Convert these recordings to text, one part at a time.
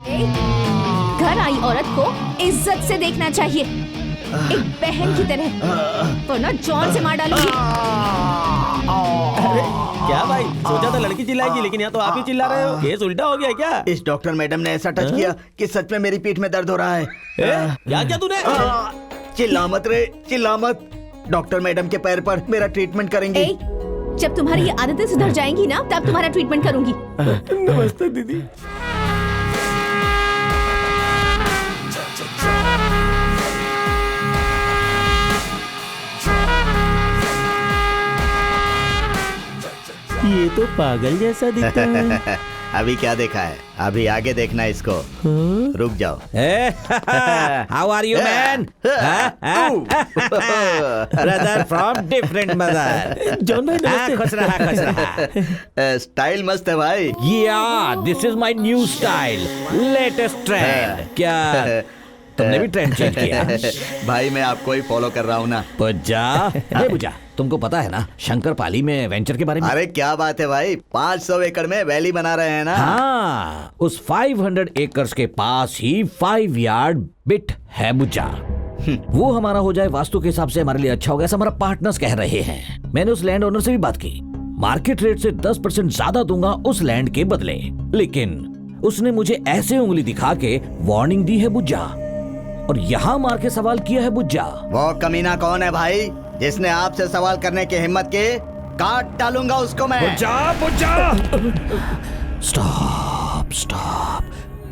घर आई औरत को इज्जत से देखना चाहिए, एक बहन की तरह, वरना जॉन से मार डालूंगी। अरे क्या भाई, सोचा था लड़की चिल्लाएगी लेकिन यहाँ तो आप ही चिल्ला रहे हो। केस उल्टा हो गया क्या? इस डॉक्टर मैडम ने ऐसा टच किया कि सच में मेरी पीठ में दर्द हो रहा है। क्या क्या तूने? चिल्ला मत रे, चिल्ला मत। डॉक्टर मैडम के पैर पर मेरा ट्रीटमेंट करेंगे। जब तुम्हारी ये आदतें सुधर जाएंगी ना, तब तुम्हारा ट्रीटमेंट करूंगी। नमस्ते दीदी। ये तो पागल जैसा दिखता है। अभी क्या देखा है, अभी आगे देखना इसको। रुक जाओ। How are you, man? Brother from different mother. John भाई नमस्ते। खुश रहा। स्टाइल मस्त है भाई। Yeah, this is my new style. Latest trend. क्या तुमने भी ट्रेंड चेंज किया? भाई मैं आपको ही फॉलो कर रहा हूँ ना। बुजा, तुमको पता है ना शंकरपाली में वेंचर के बारे में? अरे क्या बात है भाई, 500 एकड़ में वैली बना रहे हैं ना। हाँ, उस 500 एकर्स के पास ही 5 यार्ड बिट है बुजा। वो हमारा हो जाए वास्तु के हिसाब से हमारे लिए अच्छा होगा, ऐसा हमारा पार्टनर्स कह रहे हैं। मैंने उस लैंड ओनर से भी बात की, मार्केट रेट से 10% ज्यादा दूंगा उस लैंड के बदले, लेकिन उसने मुझे ऐसे उंगली दिखा के वार्निंग दी है बुज्जा, और यहाँ मार के सवाल किया है बुज्जा। वो कमीना कौन है भाई जिसने आपसे सवाल करने की हिम्मत की? काट डालूंगा उसको मैं। बुज्जा, बुज्जा। स्टॉप स्टॉप,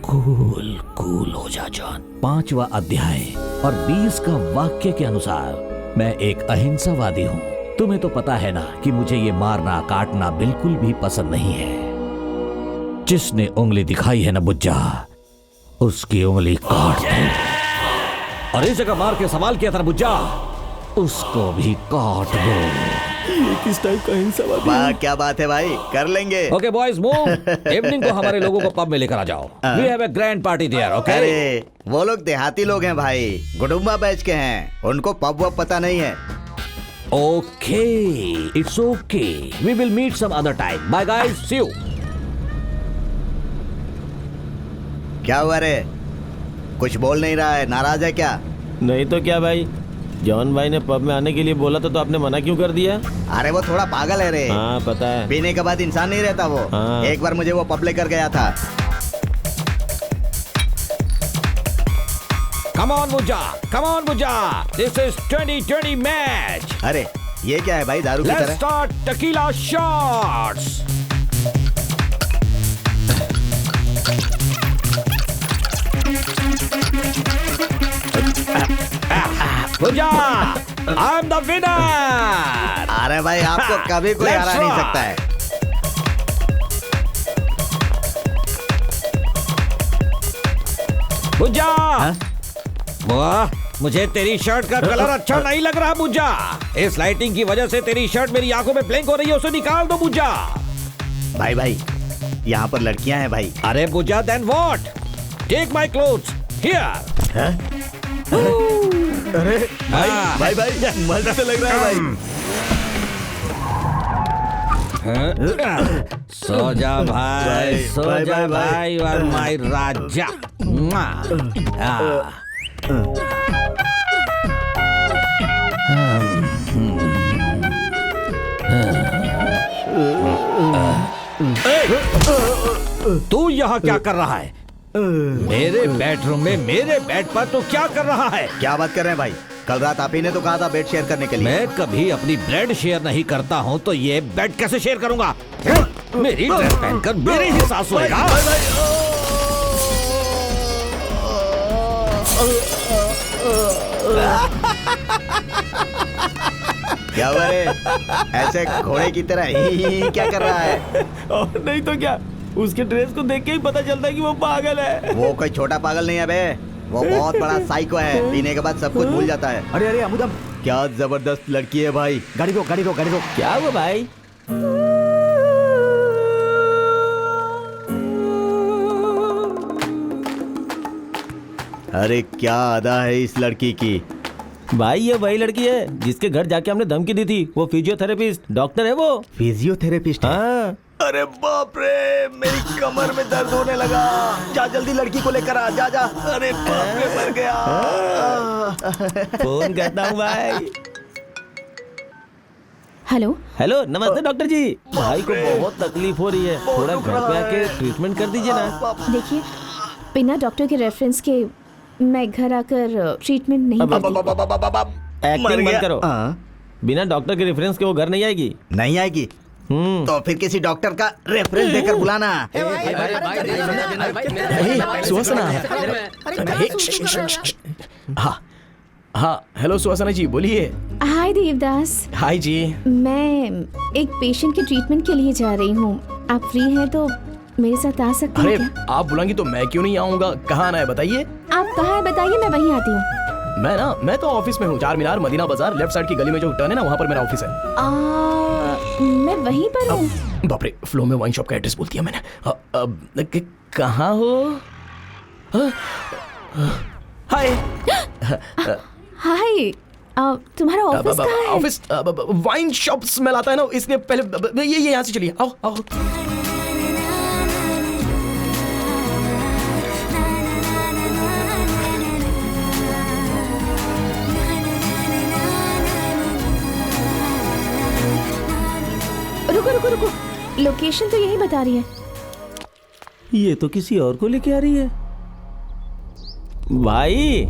कूल कूल हो जा जॉन। 5वां अध्याय और 20 का वाक्य के अनुसार मैं एक अहिंसावादी हूँ। तुम्हें तो पता है ना कि मुझे ये मारना काटना बिल्कुल भी पसंद नहीं है। जिसने उंगली दिखाई है ना बुज्जा, उसकी उंगली काट दो। और इस जगह मार के सवाल किया था ना बुज्जा, उसको भी काट दो। ये किस टाइप का हिंसावादी? वाह क्या बात है भाई, कर लेंगे। Okay boys, move. इवनिंग को हमारे लोगों को पब में लेकर आ जाओ। We have a grand party there, okay? अरे वो लोग देहाती लोग हैं भाई, गुडुम्बा बैच के हैं, उनको पब वब पता नहीं है। Okay, it's okay, we will meet some other time. Bye guys, see you. क्या हुआ रे, कुछ बोल नहीं रहा है, नाराज है क्या? नहीं तो क्या भाई, जॉन भाई ने पब में आने के लिए बोला था तो आपने मना क्यों कर दिया? अरे वो थोड़ा पागल है रे। हाँ पता है। पीने के बाद इंसान नहीं रहता वो। हाँ। एक बार मुझे वो पब लेकर गया था। Come on Bujja, come on Bujja, this is 2020 match. अरे ये क्या है भाई, दारू की लेट्स तरह? Start tequila shots. Bujja, I am the winner. अरे भाई आपको कभी कोई Let's हरा नहीं try. सकता है। बुज्जा, वाह, मुझे तेरी शर्ट का कलर अच्छा नहीं लग रहा बुज्जा। इस लाइटिंग की वजह से तेरी शर्ट मेरी आंखों में ब्लिंक हो रही है, उसे निकाल दो बुज्जा। भाई भाई यहाँ पर लड़कियां हैं भाई। अरे Bujja, then what? Take my clothes here. अरे भाई भाई मस्त लग रहा है भाई। सो जा भाई, सो भाई, जा भाई, भाई। भाई, यू आर माय राजा। तू यहाँ क्या कर रहा है? मेरे बेडरूम में मेरे बेड पर तो क्या कर रहा है? क्या बात कर रहे हैं भाई, कल रात आप ही ने तो कहा था बेड शेयर करने के लिए। मैं कभी अपनी ब्रेड शेयर नहीं करता हूँ, तो ये बेड कैसे शेयर करूंगा? मेरी ड्रेस पहनकर मेरे ही साथ सोएगा। क्या हुआ रे, ऐसे घोड़े की तरह ही क्या कर रहा है? और नहीं तो क्या, उसके ड्रेस को देख के ही पता चलता है कि वो पागल है। वो कोई छोटा पागल नहीं है बे, वो बहुत बड़ा साइको है, पीने के बाद सब कुछ भूल जाता है। अरे अरे अमुदम, क्या जबरदस्त लड़की है भाई। गाड़ी रोक गाड़ी रोक गाड़ी रोक। क्या हुआ भाई? अरे क्या अदा है इस लड़की की। भाई ये वही लड़की है जिसके घर जाके हमने धमकी दी थी। वो फिजियोथेरेपिस्ट डॉक्टर है वो। फिजियोथेरेपिस्ट? हाँ। अरे बाप रे, मेरी कमर में दर्द होने लगा। जा जल्दी लड़की को लेकर आ, जा जा। अरे बाप रे, मर गया। फोन करता हूँ भाई। हेलो। हेलो, नमस्ते डॉक्टर जी। भाई को बहुत तकलीफ हो रही है, थोड़ा घर पे आके ट्रीटमेंट कर दीजिए ना। देखिए, बिना डॉक्टर के रेफरेंस के मैं घर आकर ट्रीटमेंट नहीं करती। एक्टिंग मत करो। बिना डॉक्टर के रेफरेंस के वो घर नहीं आएगी। नहीं आएगी तो फिर किसी डॉक्टर का रेफरेंस देकर बुलाना। सुहासना। हाँ हाँ, हेलो सुहासना जी, बोलिए। हाय देवदास। हाय जी। मैं एक पेशेंट के ट्रीटमेंट के लिए जा रही हूँ। आप फ्री हैं तो मेरे साथ आ सकते हैं अरे क्या? आप बुलाएंगी तो मैं क्यों नहीं आऊंगा। कहाँ आना है बताइए। आप कहाँ है बताइए, मैं वहीं आती हूँ। मैं तो ऑफिस में हूँ, चार मीनार मदीना बाजार लेफ्ट साइड की गली में जो टर्न है ना, वहाँ पर मेरा ऑफिस है। मैं वहीं पर हूँ। बाप रे, फ्लो में वाइन शॉप का एड्रेस बोल दिया मैंने। कहाँ हो? हाय। हाय, तुम्हारा ऑफिस कहाँ है? ऑफिस वाइन शॉप स्मेल आता है ना, इसलिए पहले ये यहाँ से चलिए। आओ आओ। रुको रुको रुको, लोकेशन तो यही बता रही है। ये तो किसी और को लेके आ रही है। भाई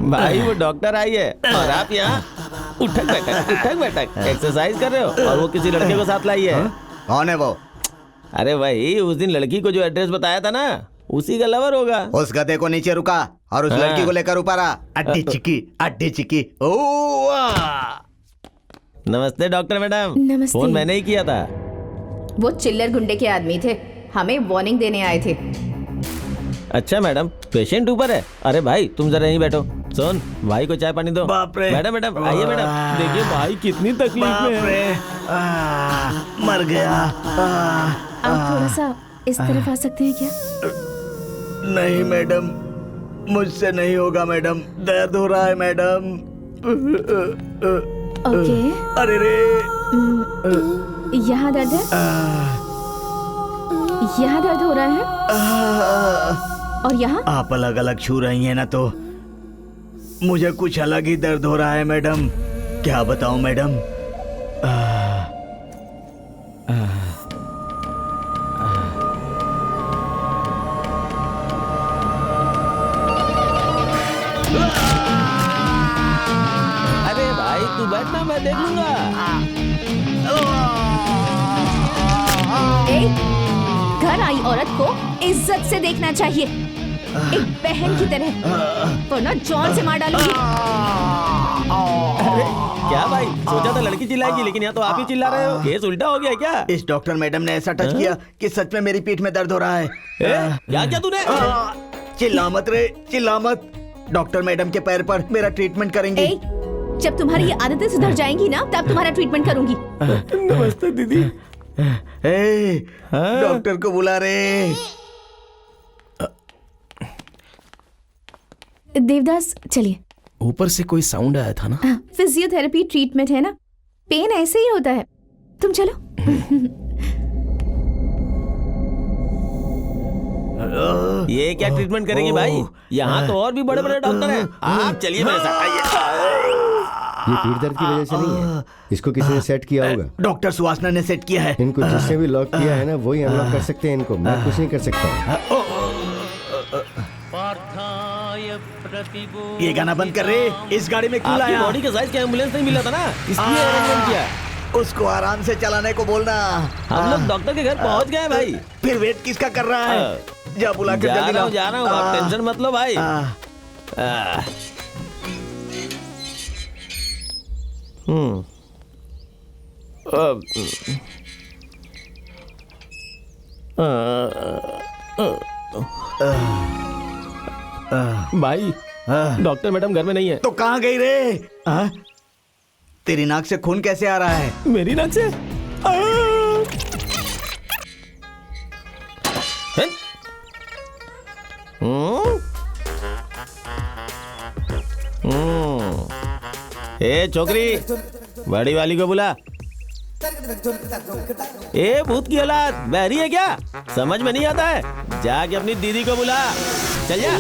भाई वो डॉक्टर आई है और आप यहाँ उठक बैठक एक्सरसाइज कर रहे हो और वो किसी लड़के को साथ लाई है। कौन है वो? अरे भाई, उस दिन लड़की को जो एड्रेस बताया था ना, उसी का लवर होगा। उस गधे को नीचे रुका और उस लड़की को लेकर ऊपर आ। अड्डी चिक्की। ओ नमस्ते डॉक्टर मैडम। नमस्ते। फोन मैंने ही किया था। वो चिल्लर गुंडे के आदमी थे, हमें वार्निंग देने आए थे। अच्छा मैडम, पेशेंट ऊपर है। अरे भाई तुम जरा यहीं बैठो। सुन, भाई को चाय पानी दो। बाप रे। मैडम आइए मैडम। देखिए भाई कितनी तकलीफ में है। मर गया। आप थोड़ा सा इस तरफ आ सकते हैं क्या? नहीं मैडम, मुझसे नहीं होगा मैडम, दर्द हो रहा है मैडम। ओके। अरे रे। यहाँ दर्द है? यहाँ दर्द हो रहा है? और यहाँ? आप अलग अलग छू रही हैं ना, तो मुझे कुछ अलग ही दर्द हो रहा है मैडम। क्या बताऊं मैडम? अरे भाई तू बैठना, मैं देख लूंगा। घर आई औरत को इज्जत से देखना चाहिए, एक बहन की तरह, वरना जॉन से मार डालूंगी। अरे क्या भाई, सोचा था लड़की चिल्लाएगी, लेकिन यहाँ तो आप ही चिल्ला रहे हो। केस उल्टा हो गया क्या? इस डॉक्टर मैडम ने ऐसा टच किया कि सच में मेरी पीठ में दर्द हो रहा है। क्या क्या तूने? चिल्ला मत रे, चिल्ला मत। डॉक्टर मैडम के पैर पर मेरा ट्रीटमेंट करेंगे। जब तुम्हारी ये आदतें सुधर जाएंगी ना, तब तुम्हारा ट्रीटमेंट करूंगी। नमस्ते दीदी। डॉक्टर को बुला रे। देवदास चलिए। ऊपर से कोई साउंड आया था ना। फिजियोथेरेपी ट्रीटमेंट है ना, पेन ऐसे ही होता है। तुम चलो। ये क्या ट्रीटमेंट करेंगी भाई? यहाँ तो और भी बड़े बड़े डॉक्टर हैं। आप चलिए मेरे साथ, आइए। ये पीठ दर्द की वजह से नहीं है, इसको किसी ने सेट किया होगा। डॉक्टर सुहासना ने सेट किया है। इनको जिसने भी लॉक किया है ना, वही अनलॉक कर सकते हैं इनको। मैं कुछ नहीं कर सकता। ये गाना बंद कर रे। इस गाड़ी में क्यों आपकी लाया? बॉडी के साइज का एम्बुलेंस नहीं मिला था ना, इसलिए अरेंजमेंट किया। उसको आराम से चलाने को बोलना। हम लोग डॉक्टर के घर पहुंच गए भाई। फिर वेट किसका कर रहा है? जा बुला कर जल्दी लाओ। जा रहा हूँ, आप टेंशन मत लो भाई। भाई डॉक्टर मैडम घर में नहीं है। तो कहाँ गई रे? तेरी नाक से खून कैसे आ रहा है? मेरी नाक से? ए छोकरी, बड़ी वाली को बुला। ए भूत की औलाद, बहरी है क्या? समझ में नहीं आता है? जाके अपनी दीदी को बुला। चल जा।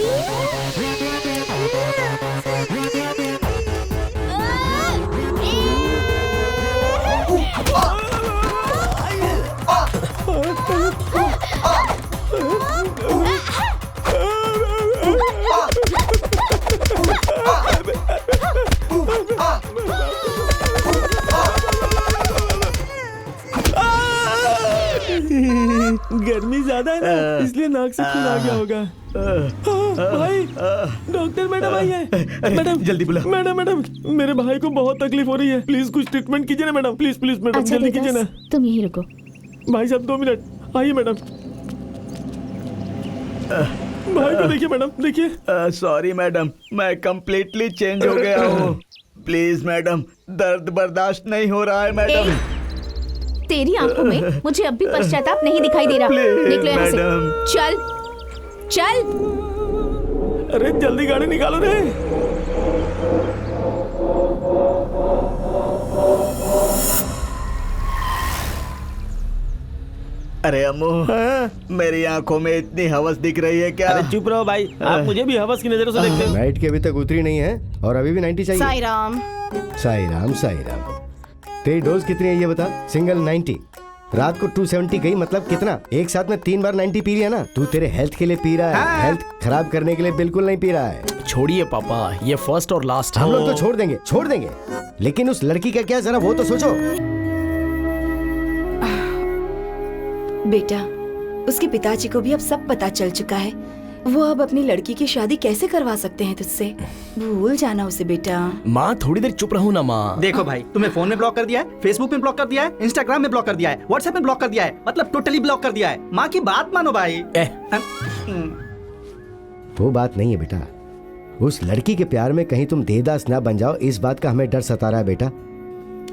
गर्मी ज्यादा है ना, इसलिए नाक से खून आ गया होगा। भाई, डॉक्टर मैडम आई है। मैडम जल्दी बुला। मैडम मेरे भाई को बहुत तकलीफ हो रही है, प्लीज कुछ ट्रीटमेंट कीजिए ना मैडम। प्लीज मैडम, अच्छा जल्दी कीजिए ना। तुम यहीं रुको। भाई साहब 2 मिनट, आइए मैडम। भाई को देखिए मैडम, देखिए। सॉरी मैडम, मैं कंप्लीटली चेंज हो गया हूँ। प्लीज मैडम, दर्द बर्दाश्त नहीं हो रहा है मैडम। तेरी आंखों में मुझे अब भी पश्चाताप नहीं दिखाई दे रहा। Please, निकलो यहाँ से। मैडम। चल। अरे जल्दी गाड़ी निकालो रे। अरे अम्मू, मेरी आंखों में इतनी हवस दिख रही है क्या? अरे चुप रहो भाई, आप मुझे भी हवस की नजरों से देखते हो। नाइट की अभी तक उतरी नहीं है और अभी भी 90 चाहिए। साई राम। साई राम साई राम। तेरी डोज कितनी है ये बता? सिंगल 90। रात को 270 गई, मतलब कितना? एक साथ में 3 बार 90 पी लिया ना? तू तेरे हेल्थ के लिए पी रहा है, हेल्थ खराब करने के लिए बिल्कुल नहीं पी रहा है। छोड़िए पापा, ये फर्स्ट और लास्ट है। हम लोग तो छोड़ देंगे, लेकिन उस लड़की का क्या, जरा वो तो सोचो। बेटा, उसके पिताजी को भी अब सब पता चल चुका है। वो अब अपनी लड़की की शादी कैसे करवा सकते हैं तुझसे? भूल जाना उसे बेटा। माँ थोड़ी देर चुप रहो ना माँ। देखो भाई, तुम्हें फोन में ब्लॉक कर दिया है, फेसबुक में ब्लॉक कर दिया है, इंस्टाग्राम में ब्लॉक कर दिया है, व्हाट्सएप में ब्लॉक कर दिया है, मतलब टोटली ब्लॉक कर दिया है। माँ की बात मानो भाई। वो बात नहीं है बेटा, उस लड़की के प्यार में कहीं तुम देवदास ना बन जाओ, इस बात का हमें डर सता रहा है बेटा।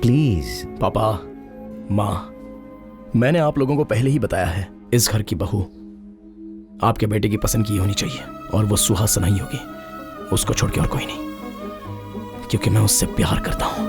प्लीज। पापा, माँ, मैंने आप लोगों को पहले ही बताया है, इस घर की बहू आपके बेटे की पसंद की होनी चाहिए, और वो सुहासना ही होगी, उसको छोड़ के और कोई नहीं, क्योंकि मैं उससे प्यार करता हूँ।